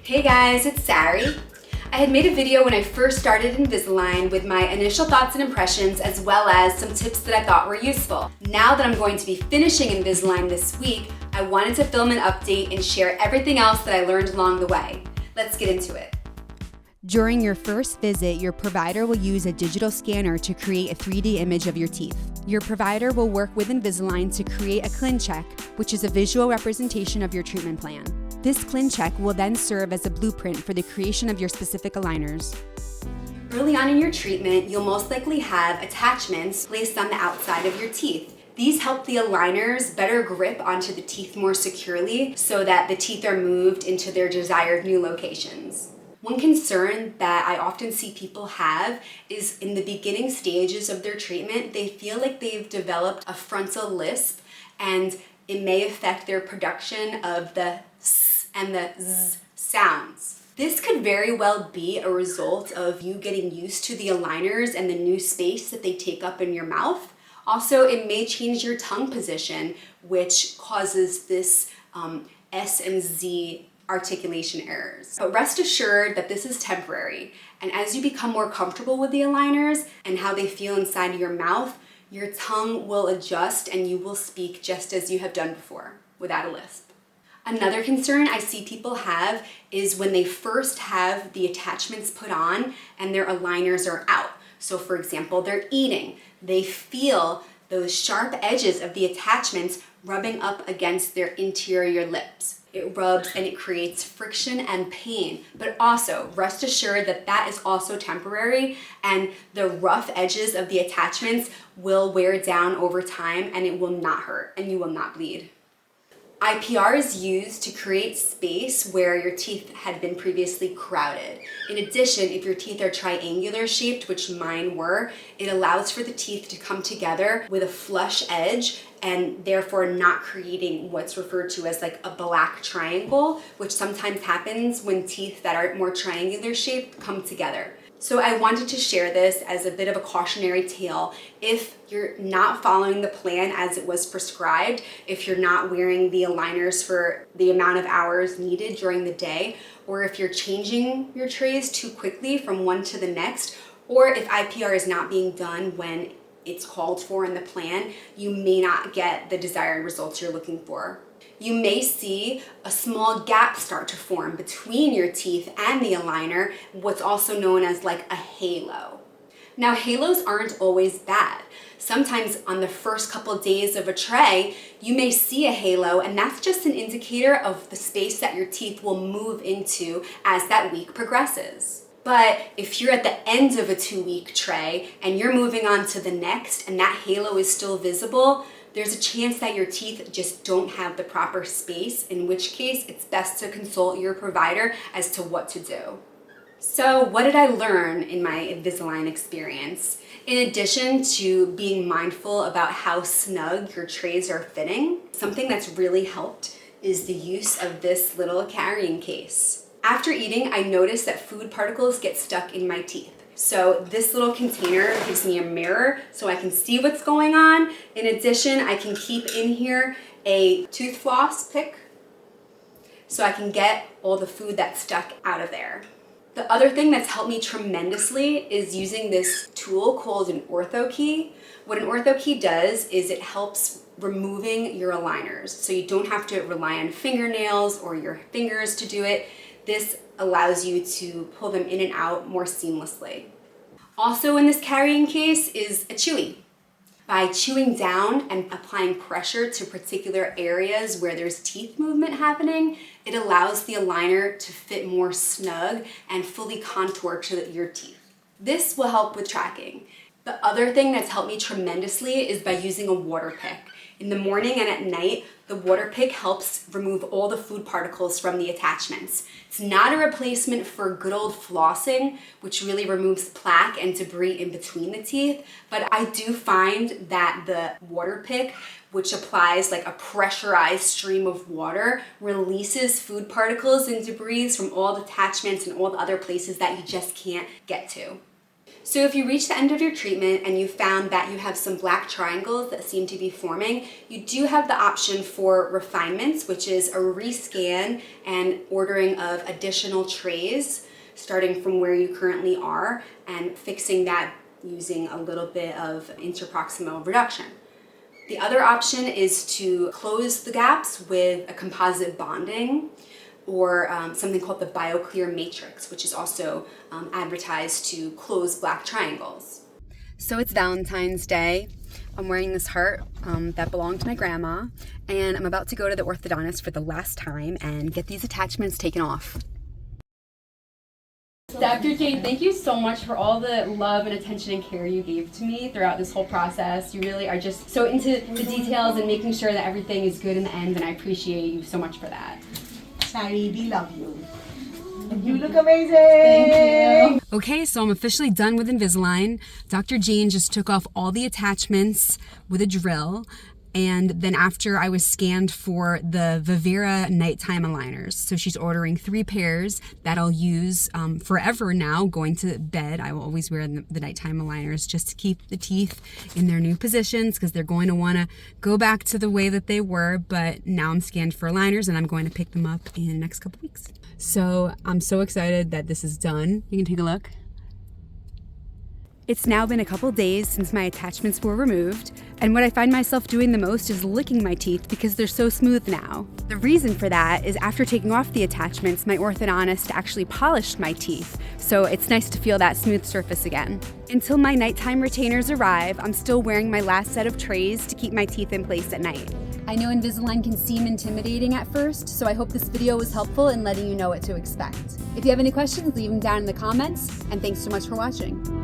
Hey guys, it's Sari. I had made a video when I first started Invisalign with my initial thoughts and impressions as well as some tips that I thought were useful. Now that I'm going to be finishing Invisalign this week, I wanted to film an update and share everything else that I learned along the way. Let's get into it. During your first visit, your provider will use a digital scanner to create a 3D image of your teeth. Your provider will work with Invisalign to create a ClinCheck, which is a visual representation of your treatment plan. This ClinCheck will then serve as a blueprint for the creation of your specific aligners. Early on in your treatment, you'll most likely have attachments placed on the outside of your teeth. These help the aligners better grip onto the teeth more securely so that the teeth are moved into their desired new locations. One concern that I often see people have is in the beginning stages of their treatment, they feel like they've developed a frontal lisp and it may affect their production of the S and the Z sounds. This could very well be a result of you getting used to the aligners and the new space that they take up in your mouth. Also, it may change your tongue position, which causes this S and Z articulation errors. But rest assured that this is temporary, and as you become more comfortable with the aligners and how they feel inside of your mouth, your tongue will adjust and you will speak just as you have done before, without a lisp. Another concern I see people have is when they first have the attachments put on and their aligners are out. So for example, they're eating, they feel those sharp edges of the attachments rubbing up against their interior lips. It rubs and it creates friction and pain, but also rest assured that that is also temporary and the rough edges of the attachments will wear down over time and it will not hurt and you will not bleed. IPR is used to create space where your teeth had been previously crowded. In addition, if your teeth are triangular shaped, which mine were, it allows for the teeth to come together with a flush edge and therefore not creating what's referred to as like a black triangle, which sometimes happens when teeth that are more triangular shaped come together. So I wanted to share this as a bit of a cautionary tale. If you're not following the plan as it was prescribed, if you're not wearing the aligners for the amount of hours needed during the day, or if you're changing your trays too quickly from one to the next, or if IPR is not being done when it's called for in the plan, you may not get the desired results you're looking for. You may see a small gap start to form between your teeth and the aligner, what's also known as like a halo. Now, halos aren't always bad. Sometimes on the first couple days of a tray, you may see a halo, and that's just an indicator of the space that your teeth will move into as that week progresses. But if you're at the end of a 2-week tray and you're moving on to the next and that halo is still visible, there's a chance that your teeth just don't have the proper space, in which case it's best to consult your provider as to what to do. So what did I learn in my Invisalign experience? In addition to being mindful about how snug your trays are fitting, something that's really helped is the use of this little carrying case. After eating, I noticed that food particles get stuck in my teeth. So this little container gives me a mirror so I can see what's going on. In addition, I can keep in here a tooth floss pick so I can get all the food that's stuck out of there. The other thing that's helped me tremendously is using this tool called an Ortho Key. What an Ortho Key does is it helps removing your aligners. So you don't have to rely on fingernails or your fingers to do it. This allows you to pull them in and out more seamlessly. Also in this carrying case is a chewy. By chewing down and applying pressure to particular areas where there's teeth movement happening, it allows the aligner to fit more snug and fully contour to your teeth. This will help with tracking. The other thing that's helped me tremendously is by using a water pick. In the morning and at night, the water pick helps remove all the food particles from the attachments. It's not a replacement for good old flossing, which really removes plaque and debris in between the teeth, but I do find that the water pick, which applies like a pressurized stream of water, releases food particles and debris from all the attachments and all the other places that you just can't get to. So if you reach the end of your treatment and you found that you have some black triangles that seem to be forming, you do have the option for refinements, which is a rescan and ordering of additional trays starting from where you currently are and fixing that using a little bit of interproximal reduction. The other option is to close the gaps with a composite bonding or something called the BioClear Matrix, which is also advertised to close black triangles. So it's Valentine's Day. I'm wearing this heart that belonged to my grandma, and I'm about to go to the orthodontist for the last time and get these attachments taken off. Dr. Jane, thank you so much for all the love and attention and care you gave to me throughout this whole process. You really are just so into the details and making sure that everything is good in the end, and I appreciate you so much for that. I really love you. You look amazing. Thank you. Okay, so I'm officially done with Invisalign. Dr. Jane just took off all the attachments with a drill. And then after I was scanned for the Vivera nighttime aligners. So she's ordering 3 pairs that I'll use forever now. Going to bed, I will always wear the nighttime aligners just to keep the teeth in their new positions because they're going to want to go back to the way that they were. But now I'm scanned for aligners and I'm going to pick them up in the next couple weeks. So I'm so excited that this is done. You can take a look. It's now been a couple days since my attachments were removed, and what I find myself doing the most is licking my teeth because they're so smooth now. The reason for that is after taking off the attachments, my orthodontist actually polished my teeth, so it's nice to feel that smooth surface again. Until my nighttime retainers arrive, I'm still wearing my last set of trays to keep my teeth in place at night. I know Invisalign can seem intimidating at first, so I hope this video was helpful in letting you know what to expect. If you have any questions, leave them down in the comments, and thanks so much for watching.